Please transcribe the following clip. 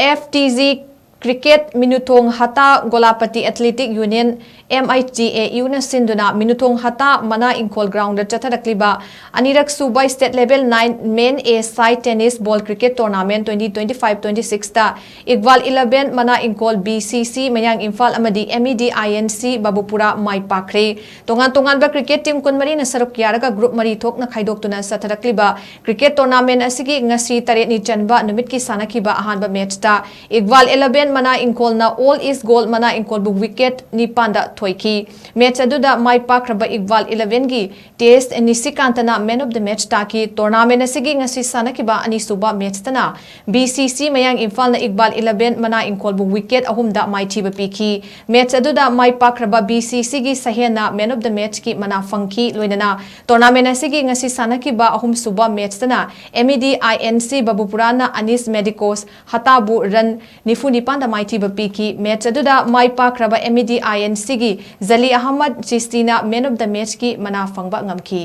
FTZ Cricket Minuthong Hatta Golapati Athletic Union MIGAU na Sinduna Minuthong Hatta MANA-INGKHOL ground CHATHARIBA anirak SUBA State Level 9 Men A Side Tennis Ball Cricket Tournament 2025-26 ta IQBAL 11 MANA-INGKHOL BCC MAYANG IMPHAL AMADI MED INC BABUPARA PAAK-KHRE tongan ba cricket team kunmari na saruk yaraga group mari thok na khaidoktuna CHATHARIBA cricket tournament asigi ngasi taret ni chanba numit ki sanakiba ahanba match ta IQBAL 11 MANA-INGKHOL na all is goal MANA-INGKHOL bu wicket ni panda thoiki match aduda mai PAAK-KHRE IQBAL 11 gi test nisikantana man of the match taki tournament asigi ngasi sanakiba ani suba match tana BCC Mayang IMPHAL na IQBAL 11 MANA-INGKHOL bu wicket ahumda mai thiba piki match aduda mai PAAK-KHRE BCC gi sahena man of the match ki mana fangki loinana tournament asigi ngasi sanakiba ahum suba match tana MED INC BABUPARA na Anis Medicos hatabu run nifu nipan da mai thiba piki match aduda mai PAAK-KHRE MED INC gi Zali Ahmad Chistina man of the match ki mana fangba ngamki